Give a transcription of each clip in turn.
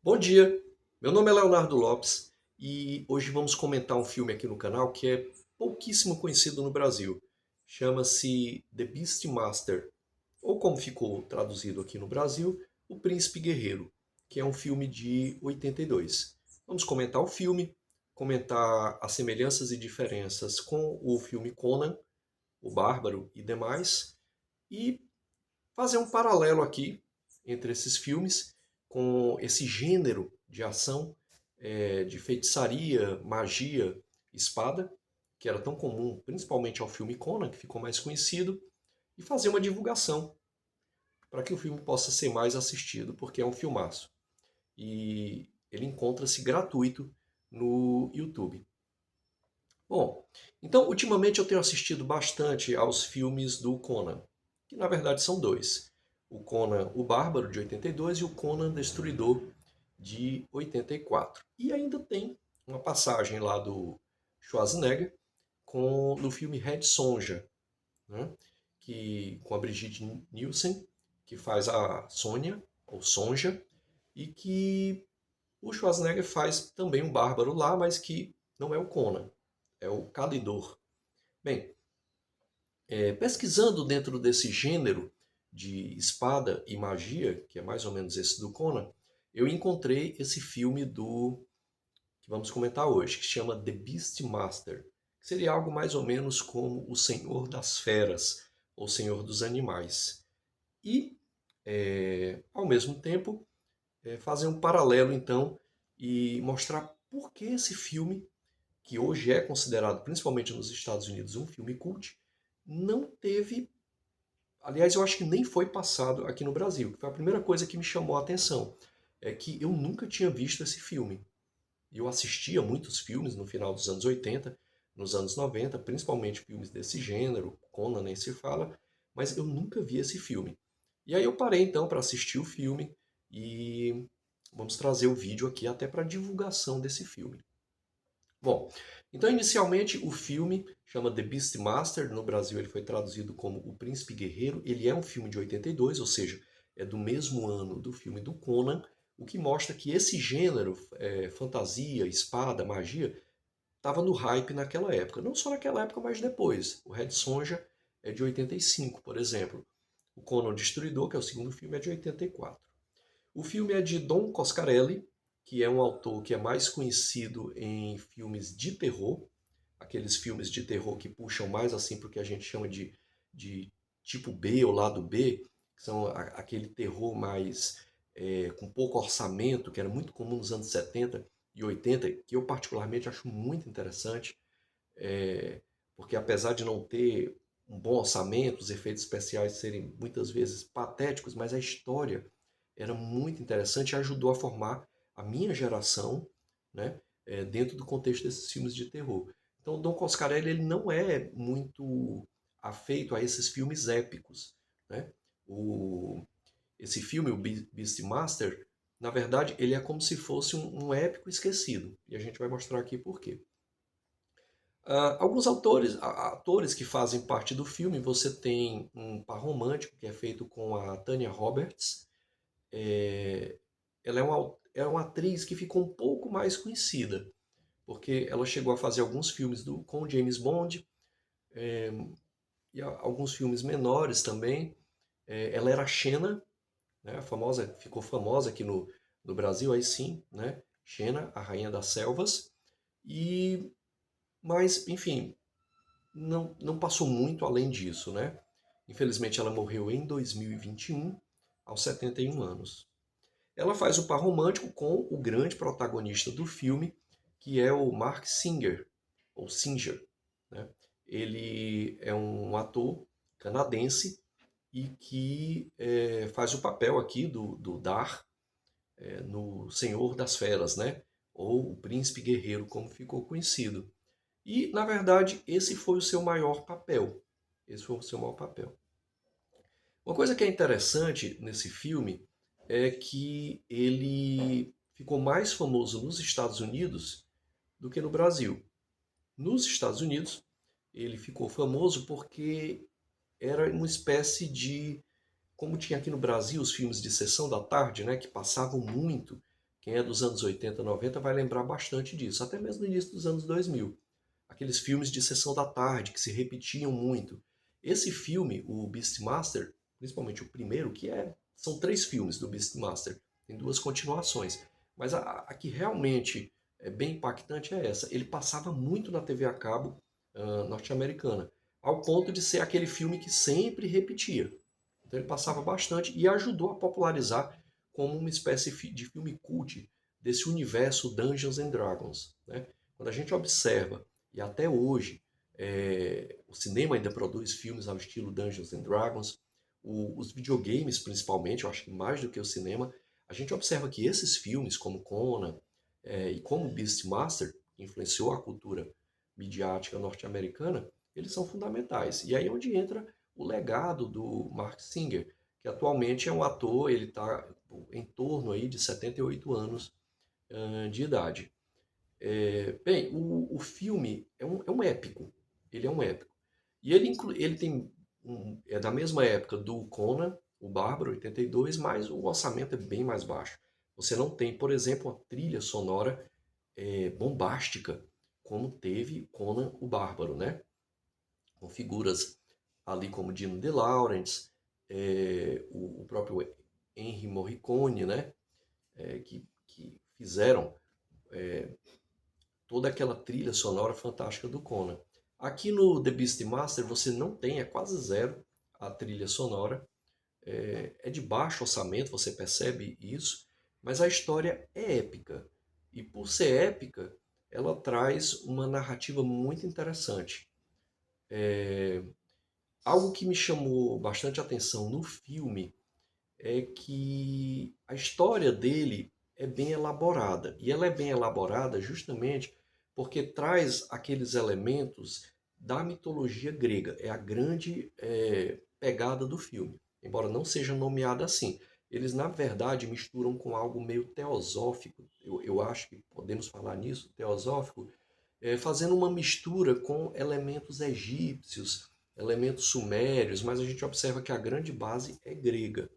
Bom dia, meu nome é Leonardo Lopes e hoje vamos comentar um filme aqui no canal que é pouquíssimo conhecido no Brasil. Chama-se The Beastmaster, ou como ficou traduzido aqui no Brasil, O Príncipe Guerreiro, que é um filme de 82. Vamos comentar o filme, comentar as semelhanças e diferenças com o filme Conan, o Bárbaro e demais, e fazer um paralelo aqui entre esses filmes com esse gênero de ação, de feitiçaria, magia, espada, que era tão comum, principalmente ao filme Conan, que ficou mais conhecido, e fazer uma divulgação para que o filme possa ser mais assistido, porque é um filmaço. E ele encontra-se gratuito no YouTube. Bom, então ultimamente eu tenho assistido bastante aos filmes do Conan, que na verdade são dois. O Conan o Bárbaro, de 82, e o Conan Destruidor, de 84. E ainda tem uma passagem lá do Schwarzenegger no filme Red Sonja, né? Com a Brigitte Nielsen, que faz a Sônia, ou Sonja, e que o Schwarzenegger faz também um bárbaro lá, mas que não é o Conan, é o Kalidor. Bem, pesquisando dentro desse gênero de espada e magia, que é mais ou menos esse do Conan, eu encontrei esse filme que vamos comentar hoje, que se chama The Beastmaster, que seria algo mais ou menos como o Senhor das Feras, ou Senhor dos Animais. E, ao mesmo tempo, fazer um paralelo, então, e mostrar por que esse filme, que hoje é considerado, principalmente nos Estados Unidos, um filme cult, não teve. Aliás, eu acho que nem foi passado aqui no Brasil, que foi a primeira coisa que me chamou a atenção. É que eu nunca tinha visto esse filme. E eu assistia muitos filmes no final dos anos 80, nos anos 90, principalmente filmes desse gênero, Conan nem se fala, mas eu nunca vi esse filme. E aí eu parei então para assistir o filme e vamos trazer o vídeo aqui até para divulgação desse filme. Bom, então inicialmente o filme chama The Beastmaster, no Brasil ele foi traduzido como O Príncipe Guerreiro, ele é um filme de 82, ou seja, é do mesmo ano do filme do Conan, o que mostra que esse gênero, fantasia, espada, magia, estava no hype naquela época. Não só naquela época, mas depois. O Red Sonja é de 85, por exemplo. O Conan o Destruidor, que é o segundo filme, é de 84. O filme é de Don Coscarelli, que é um autor que é mais conhecido em filmes de terror, aqueles filmes de terror que puxam mais assim para o que a gente chama de tipo B ou lado B, que são aquele terror mais com pouco orçamento, que era muito comum nos anos 70 e 80, que eu particularmente acho muito interessante, porque apesar de não ter um bom orçamento, os efeitos especiais serem muitas vezes patéticos, mas a história era muito interessante e ajudou a formar a minha geração, né, dentro do contexto desses filmes de terror. Então, o Don Coscarelli ele não é muito afeito a esses filmes épicos, né? O, esse filme, o Beastmaster, na verdade, ele é como se fosse um épico esquecido. E a gente vai mostrar aqui por quê. Alguns atores que fazem parte do filme, você tem um par romântico que é feito com a Tanya Roberts. Ela é uma atriz que ficou um pouco mais conhecida, porque ela chegou a fazer alguns filmes com James Bond, e alguns filmes menores também. Ela era a Xena, né, ficou famosa aqui no Brasil, aí sim, né? Xena, a Rainha das Selvas. Mas, enfim, não passou muito além disso, né? Infelizmente ela morreu em 2021, aos 71 anos. Ela faz o par romântico com o grande protagonista do filme, que é o Mark Singer, ou Singer, né? Ele é um ator canadense e que faz o papel aqui do Dar no Senhor das Feras, né? Ou o Príncipe Guerreiro, como ficou conhecido. E, na verdade, esse foi o seu maior papel. Esse foi o seu maior papel. Uma coisa que é interessante nesse filme é que ele ficou mais famoso nos Estados Unidos do que no Brasil. Nos Estados Unidos, ele ficou famoso porque era uma espécie de, como tinha aqui no Brasil os filmes de sessão da tarde, né, que passavam muito, Quem é dos anos 80, 90 vai lembrar bastante disso, até mesmo no início dos anos 2000. Aqueles filmes de sessão da tarde que se repetiam muito. Esse filme, o Beastmaster, principalmente o primeiro, são 3 filmes do Beastmaster, tem 2 continuações, mas a que realmente é bem impactante é essa. Ele passava muito na TV a cabo norte-americana, ao ponto de ser aquele filme que sempre repetia. Então ele passava bastante e ajudou a popularizar como uma espécie de filme cult desse universo Dungeons and Dragons. Né? Quando a gente observa, e até hoje, o cinema ainda produz filmes ao estilo Dungeons and Dragons, os videogames principalmente, eu acho que mais do que o cinema, a gente observa que esses filmes, como Conan e como Beastmaster, que influenciou a cultura midiática norte-americana, eles são fundamentais. E aí é onde entra o legado do Mark Singer, que atualmente é um ator, ele está em torno aí de 78 anos de idade. Bem, o filme é um épico, ele é um épico. E ele tem é da mesma época do Conan, o Bárbaro, 82, mas o orçamento é bem mais baixo. Você não tem, por exemplo, uma trilha sonora bombástica, como teve Conan o Bárbaro, né? Com figuras ali como Dino De Laurentiis, o próprio Henry Morricone, né? Que fizeram toda aquela trilha sonora fantástica do Conan. Aqui no The Beastmaster você não tem, é quase zero a trilha sonora. É de baixo orçamento, você percebe isso, mas a história é épica. E por ser épica, ela traz uma narrativa muito interessante. Algo que me chamou bastante atenção no filme é que a história dele é bem elaborada. E ela é bem elaborada justamente porque traz aqueles elementos da mitologia grega. É a grande pegada do filme, embora não seja nomeada assim. Eles, na verdade, misturam com algo meio teosófico. Eu acho que podemos falar nisso, teosófico, fazendo uma mistura com elementos egípcios, elementos sumérios, mas a gente observa que a grande base é grega.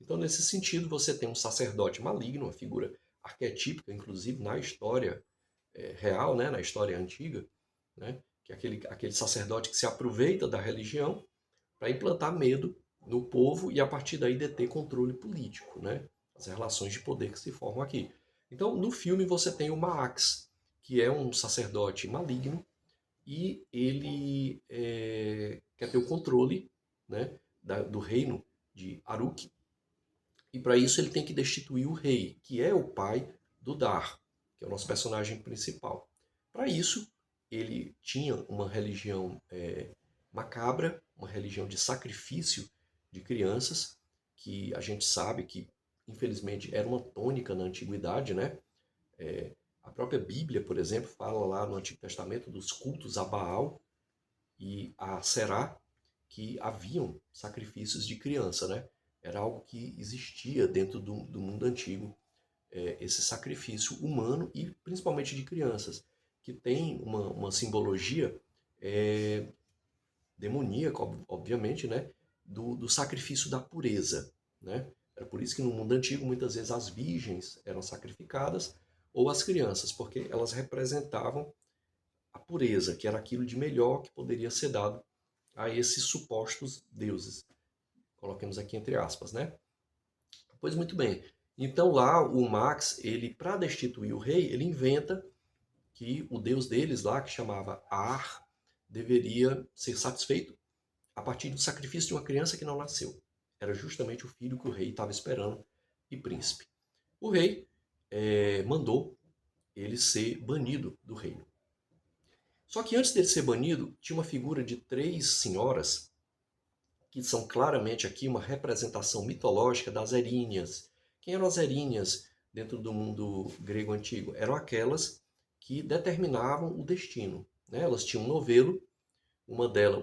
Então, nesse sentido, você tem um sacerdote maligno, uma figura arquetípica, inclusive na história real, né, na história antiga, né, que é aquele sacerdote que se aproveita da religião para implantar medo no povo e, a partir daí, deter controle político, né, as relações de poder que se formam aqui. Então, no filme, você tem o Maax, que é um sacerdote maligno, e ele quer ter o controle, né, do reino de Aruk, e para isso ele tem que destituir o rei, que é o pai do Dar, que é o nosso personagem principal. Para isso, ele tinha uma religião macabra, uma religião de sacrifício de crianças, que a gente sabe que, infelizmente, era uma tônica na antiguidade, né? A própria Bíblia, por exemplo, fala lá no Antigo Testamento dos cultos a Baal e a Será, que haviam sacrifícios de criança, né? Era algo que existia dentro do mundo antigo, esse sacrifício humano e principalmente de crianças, que tem uma simbologia demoníaca, obviamente, né? Do sacrifício da pureza, né? Era por isso que no mundo antigo muitas vezes as virgens eram sacrificadas ou as crianças, porque elas representavam a pureza, que era aquilo de melhor que poderia ser dado a esses supostos deuses. Coloquemos aqui entre aspas, né? Pois muito bem. Então lá o Max, ele para destituir o rei, ele inventa que o deus deles lá, que chamava Ar, deveria ser satisfeito a partir do sacrifício de uma criança que não nasceu. Era justamente o filho que o rei estava esperando e príncipe. O rei mandou ele ser banido do reino. Só que antes dele ser banido, tinha uma figura de 3 senhoras que são claramente aqui uma representação mitológica das Eríneas. Quem eram as Eríneas dentro do mundo grego antigo? Eram aquelas que determinavam o destino. Né? Elas tinham um novelo, o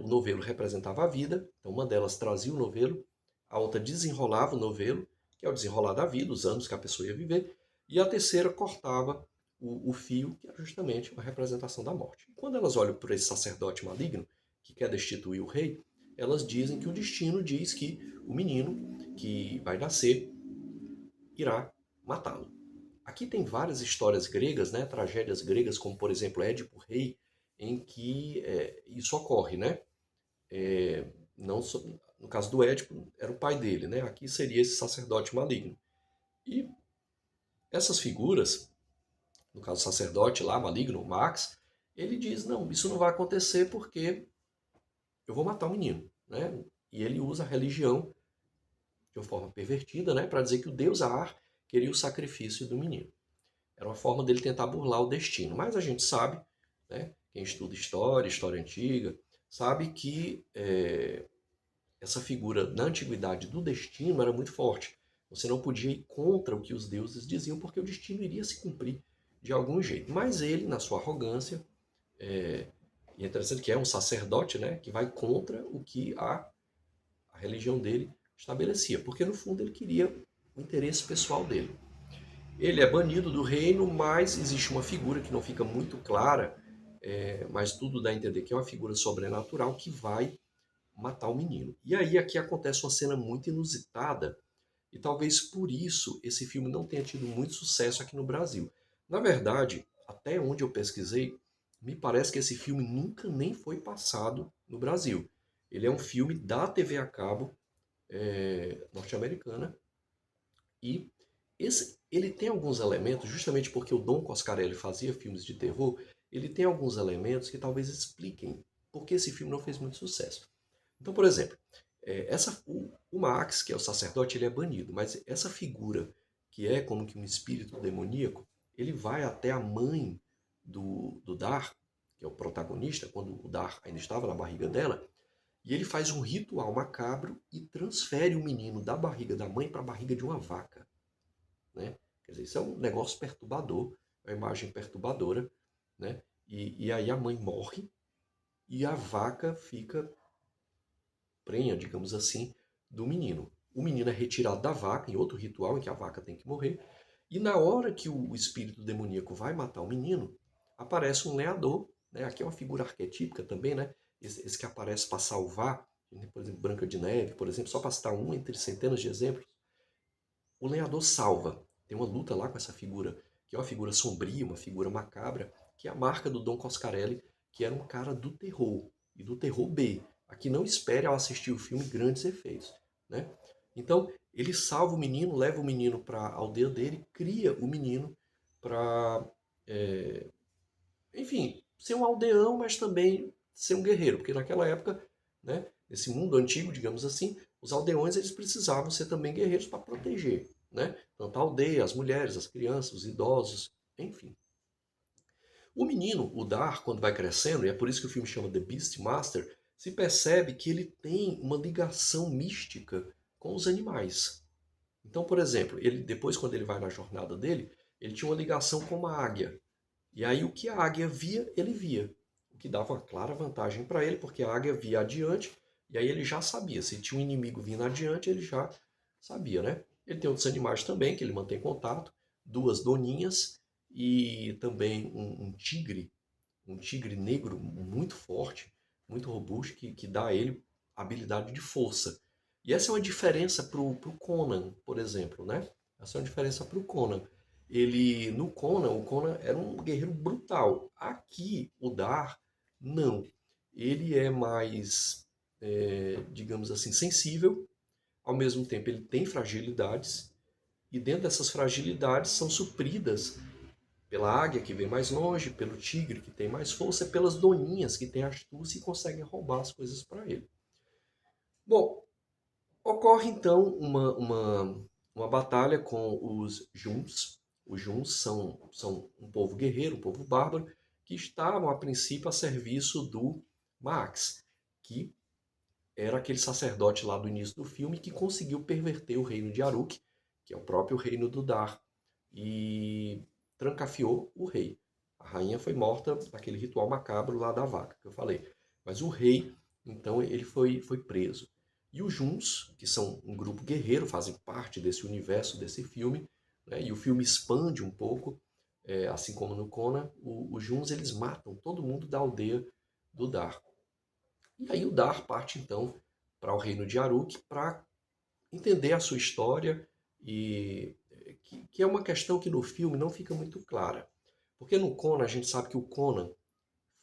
novelo representava a vida, então uma delas trazia o novelo, a outra desenrolava o novelo, que é o desenrolar da vida, os anos que a pessoa ia viver, e a terceira cortava o fio, que era justamente uma representação da morte. Quando elas olham para esse sacerdote maligno, que quer destituir o rei, elas dizem que o destino diz que o menino que vai nascer irá matá-lo. aqui tem várias histórias gregas, né, tragédias gregas, como por exemplo Édipo Rei, em que isso ocorre, né? Não no caso do Édipo, era o pai dele, né? Aqui seria esse sacerdote maligno. E essas figuras, no caso o sacerdote lá, maligno, Max, ele diz, não, isso não vai acontecer porque eu vou matar o menino, né? E ele usa a religião de uma forma pervertida, né, para dizer que o deus Ar queria o sacrifício do menino. Era uma forma dele tentar burlar o destino. Mas a gente sabe, né, quem estuda história, história antiga, sabe que essa figura na antiguidade do destino era muito forte. Você não podia ir contra o que os deuses diziam, porque o destino iria se cumprir de algum jeito. Mas ele, na sua arrogância, e é interessante que é um sacerdote, né, que vai contra o que a religião dele estabelecia, porque no fundo ele queria o interesse pessoal dele. Ele é banido do reino, mas existe uma figura que não fica muito clara, mas tudo dá a entender que é uma figura sobrenatural que vai matar o menino. E aí aqui acontece uma cena muito inusitada, e talvez por isso esse filme não tenha tido muito sucesso aqui no Brasil. Na verdade, até onde eu pesquisei, me parece que esse filme nunca nem foi passado no Brasil. Ele é um filme da TV a cabo norte-americana e ele tem alguns elementos, justamente porque o Dom Coscarelli fazia filmes de terror, ele tem alguns elementos que talvez expliquem por que esse filme não fez muito sucesso. Então, por exemplo, o Max, que é o sacerdote, ele é banido, mas essa figura, que é como que um espírito demoníaco, ele vai até a mãe do Dar, que é o protagonista, quando o Dar ainda estava na barriga dela, e ele faz um ritual macabro e transfere o menino da barriga da mãe para a barriga de uma vaca. Né? Quer dizer, isso é um negócio perturbador, é uma imagem perturbadora. Né? E aí a mãe morre e a vaca fica prenha, digamos assim, do menino. O menino é retirado da vaca, em outro ritual em que a vaca tem que morrer. E na hora que o espírito demoníaco vai matar o menino, aparece um lenhador, né? Aqui é uma figura arquetípica também, né? Esse que aparece para salvar, por exemplo, Branca de Neve, por exemplo, só para citar um entre centenas de exemplos. O lenhador salva. Tem uma luta lá com essa figura, que é uma figura sombria, uma figura macabra, que é a marca do Dom Coscarelli, que era um cara do terror, e do terror B. Aqui não espere ao assistir o filme grandes efeitos. Né? Então, ele salva o menino, leva o menino para a aldeia dele, cria o menino para, enfim, ser um aldeão, mas também ser um guerreiro, porque naquela época, né, nesse mundo antigo, digamos assim, os aldeões eles precisavam ser também guerreiros para proteger, né? Tanto a aldeia, as mulheres, as crianças, os idosos, enfim. O menino, o Dar, quando vai crescendo, e é por isso que o filme chama The Beastmaster, se percebe que ele tem uma ligação mística com os animais. Então, por exemplo, ele depois quando ele vai na jornada dele, ele tinha uma ligação com uma águia. E aí o que a águia via, ele via. O que dava uma clara vantagem para ele, porque a águia via adiante, e aí ele já sabia. Se tinha um inimigo vindo adiante, ele já sabia, né? Ele tem outros animais também, que ele mantém contato. Duas doninhas e também um tigre negro muito forte, muito robusto, que dá a ele habilidade de força. E essa é uma diferença para o Conan, por exemplo, né? Essa é uma diferença para o Conan. No Conan, o Conan era um guerreiro brutal. Aqui, o Dar, não. Ele é mais, digamos assim, sensível. Ao mesmo tempo, ele tem fragilidades. E dentro dessas fragilidades são supridas pela águia, que vem mais longe, pelo tigre, que tem mais força, e pelas doninhas, que têm astúcia e conseguem roubar as coisas para ele. Bom, ocorre então uma batalha com os Juns. Os Juns são um povo guerreiro, um povo bárbaro, que estavam a princípio a serviço do Max, que era aquele sacerdote lá do início do filme que conseguiu perverter o reino de Aruk, que é o próprio reino do Dar, e trancafiou o rei. A rainha foi morta naquele ritual macabro lá da vaca que eu falei. Mas o rei, então, ele foi preso. E os Juns, que são um grupo guerreiro, fazem parte desse universo desse filme, né? E o filme expande um pouco, assim como no Conan, os Juns eles matam todo mundo da aldeia do Dar. E aí o Dar parte então para o reino de Aruk para entender a sua história e que é uma questão que no filme não fica muito clara. Porque no Conan a gente sabe que o Conan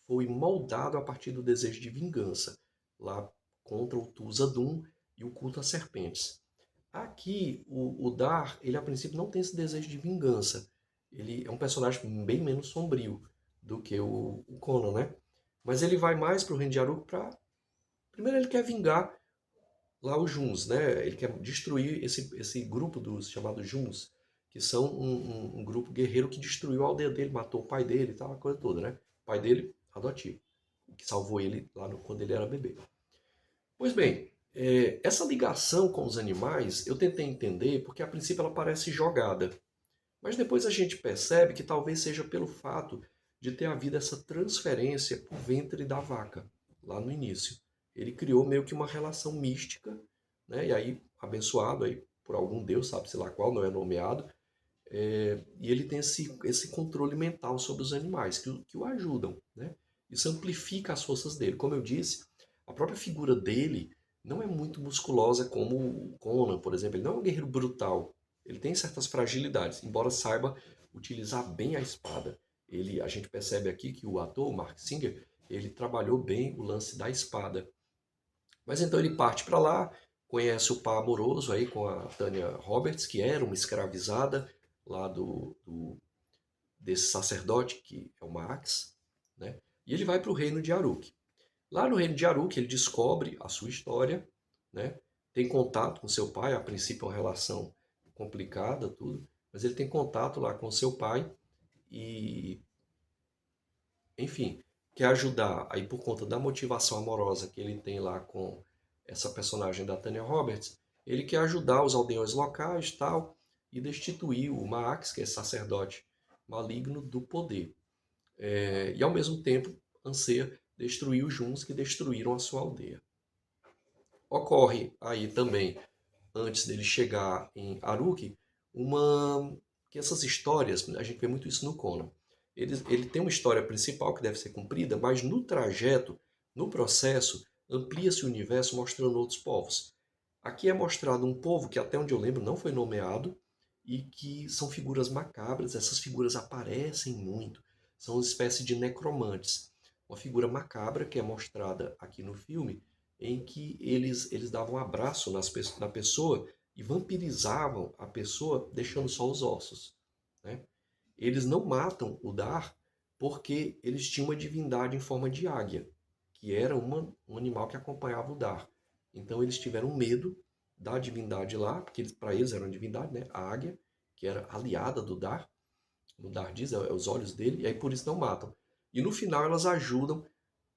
foi moldado a partir do desejo de vingança, lá contra o Thulsa-Doom e o culto às serpentes. Aqui, o Dar, ele a princípio não tem esse desejo de vingança. Ele é um personagem bem menos sombrio do que o Conan, né? Mas ele vai mais para o Reino de Aruk para... Primeiro ele quer vingar lá os Juns, né? Ele quer destruir esse grupo dos chamados Juns, que são um grupo guerreiro que destruiu a aldeia dele, matou o pai dele e tal, a coisa toda, né? O pai dele, adotivo, que salvou ele lá quando ele era bebê. Pois bem, essa ligação com os animais eu tentei entender porque a princípio ela parece jogada. Mas depois a gente percebe que talvez seja pelo fato de ter havido essa transferência para o ventre da vaca, lá no início. Ele criou meio que uma relação mística, né? E aí, abençoado aí por algum deus, sabe-se lá qual, não é nomeado, e ele tem esse controle mental sobre os animais, que o ajudam, né? Isso amplifica as forças dele. Como eu disse, a própria figura dele não é muito musculosa como o Conan, por exemplo. Ele não é um guerreiro brutal. Ele tem certas fragilidades, embora saiba utilizar bem a espada. A gente percebe aqui que o ator, o Mark Singer, ele trabalhou bem o lance da espada. Mas então ele parte para lá, conhece o par amoroso aí com a Tanya Roberts, que era uma escravizada lá desse sacerdote, que é o Max, né? E ele vai para o reino de Aruk. Lá no reino de Aruk ele descobre a sua história, né? Tem contato com seu pai, a princípio é uma relação complicada, tudo, mas ele tem contato lá com seu pai e, enfim, quer ajudar aí por conta da motivação amorosa que ele tem lá com essa personagem da Tanya Roberts, ele quer ajudar os aldeões locais e tal, e destituir o Maax, que é sacerdote maligno, do poder. E ao mesmo tempo anseia destruir os Juns que destruíram a sua aldeia. Ocorre aí também, antes dele chegar em Aruk, que essas histórias, a gente vê muito isso no Conan. Ele tem uma história principal que deve ser cumprida, mas no trajeto, no processo, amplia-se o universo mostrando outros povos. Aqui é mostrado um povo que, até onde eu lembro, não foi nomeado e que são figuras macabras. Essas figuras aparecem muito. São uma espécie de necromantes. Uma figura macabra que é mostrada aqui no filme, em que eles davam um abraço na pessoa e vampirizavam a pessoa, deixando só os ossos, né? Eles não matam o Dar porque eles tinham uma divindade em forma de águia, que era um animal que acompanhava o Dar. Então eles tiveram medo da divindade lá, porque para eles era uma divindade, né? A águia, que era aliada do Dar. O Dar diz, os olhos dele, e aí por isso não matam. E no final elas ajudam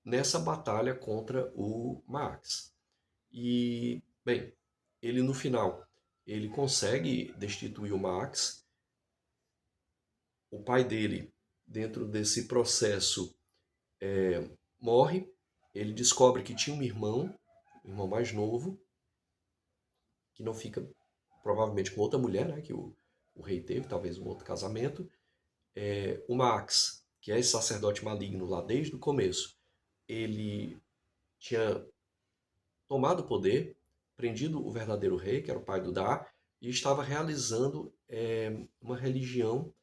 nessa batalha contra o Max. E, bem, ele no final, ele consegue destituir o Max. O pai dele, dentro desse processo, morre. Ele descobre que tinha um irmão mais novo, que não fica provavelmente com outra mulher, né, que o rei teve, talvez um outro casamento. O Max, que é esse sacerdote maligno lá desde o começo, ele tinha tomado o poder, prendido o verdadeiro rei, que era o pai do Dar, e estava realizando uma religião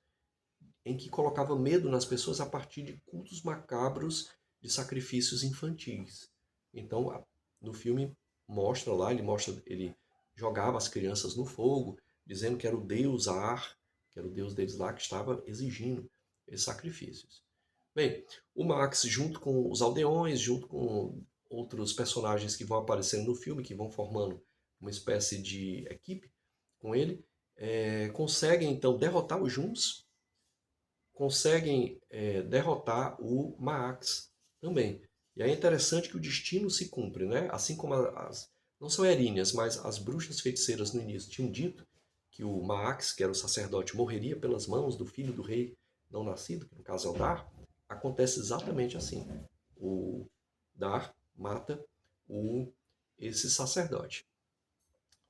em que colocava medo nas pessoas a partir de cultos macabros de sacrifícios infantis. Então, no filme ele jogava as crianças no fogo, dizendo que era o deus Ar, que era o deus deles lá, que estava exigindo esses sacrifícios. Bem, o Max, junto com os aldeões, junto com outros personagens que vão aparecendo no filme, que vão formando uma espécie de equipe com ele, conseguem então derrotar os Juns, conseguem derrotar o Maax também. E é interessante que o destino se cumpre, né? Assim como não são Erinhas, mas as bruxas feiticeiras no início tinham dito que o Maax, que era o sacerdote, morreria pelas mãos do filho do rei não nascido, que no caso é o Dar. Acontece exatamente assim. O Dar mata esse sacerdote.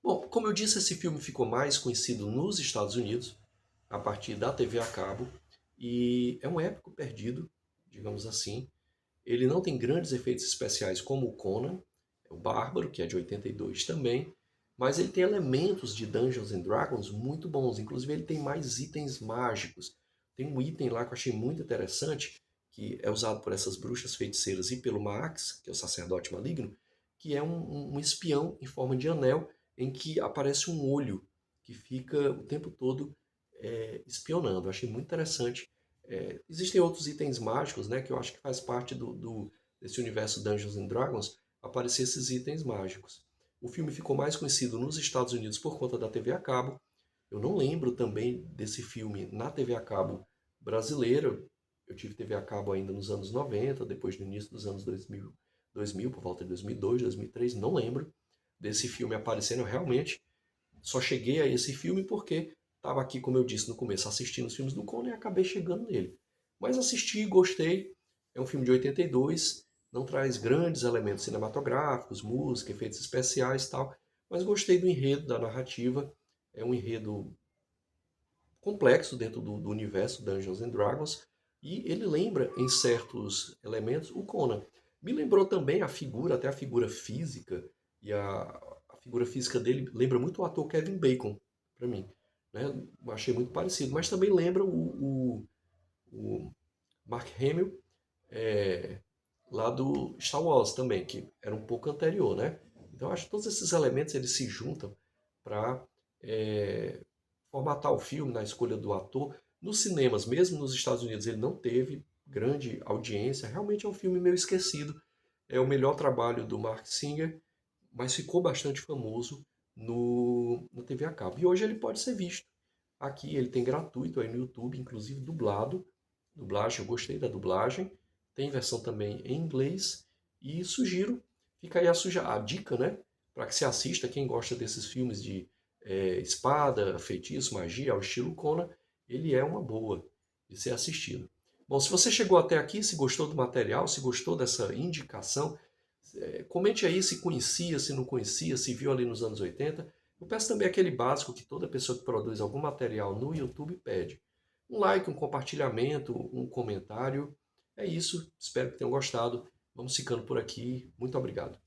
Bom, como eu disse, esse filme ficou mais conhecido nos Estados Unidos, a partir da TV a cabo, e é um épico perdido, digamos assim. Ele não tem grandes efeitos especiais como o Conan, o Bárbaro, que é de 82 também, mas ele tem elementos de Dungeons and Dragons muito bons. Inclusive, ele tem mais itens mágicos. Tem um item lá que eu achei muito interessante, que é usado por essas bruxas feiticeiras e pelo Maax, que é o sacerdote maligno, que é um espião em forma de anel, em que aparece um olho que fica o tempo todo espionando. Eu achei muito interessante. Existem outros itens mágicos, né, que eu acho que faz parte desse universo Dungeons and Dragons, aparecer esses itens mágicos. O filme ficou mais conhecido nos Estados Unidos por conta da TV a cabo. Eu não lembro também desse filme na TV a cabo brasileira. Eu tive TV a cabo ainda nos anos 90, depois no início dos anos 2000, por volta de 2002, 2003, não lembro desse filme aparecendo. Eu realmente só cheguei a esse filme porque estava aqui, como eu disse no começo, assistindo os filmes do Conan e acabei chegando nele. Mas assisti, gostei. É um filme de 82, não traz grandes elementos cinematográficos, música, efeitos especiais e tal, mas gostei do enredo, da narrativa. É um enredo complexo dentro do universo Dungeons and Dragons e ele lembra em certos elementos o Conan. Me lembrou também a figura, até a figura física e a figura física dele lembra muito o ator Kevin Bacon para mim, né? Eu achei muito parecido, mas também lembra o Mark Hamill é, lá do Star Wars também, que era um pouco anterior, né? Então acho que todos esses elementos eles se juntam para formatar o filme na escolha do ator. Nos cinemas, mesmo nos Estados Unidos, ele não teve grande audiência. Realmente é um filme meio esquecido. É o melhor trabalho do Mark Singer, mas ficou bastante famoso na TV a cabo. E hoje ele pode ser visto. Aqui ele tem gratuito aí no YouTube, inclusive dublado. Dublagem, eu gostei da dublagem. Tem versão também em inglês. E sugiro, fica aí a dica, né? Para que se assista, quem gosta desses filmes de espada, feitiço, magia, ao estilo Conan, ele é uma boa de ser assistido. Bom, se você chegou até aqui, se gostou do material, se gostou dessa indicação, comente aí se conhecia, se não conhecia, se viu ali nos anos 80. Eu peço também aquele básico que toda pessoa que produz algum material no YouTube pede. Um like, um compartilhamento, um comentário. É isso. Espero que tenham gostado. Vamos ficando por aqui. Muito obrigado.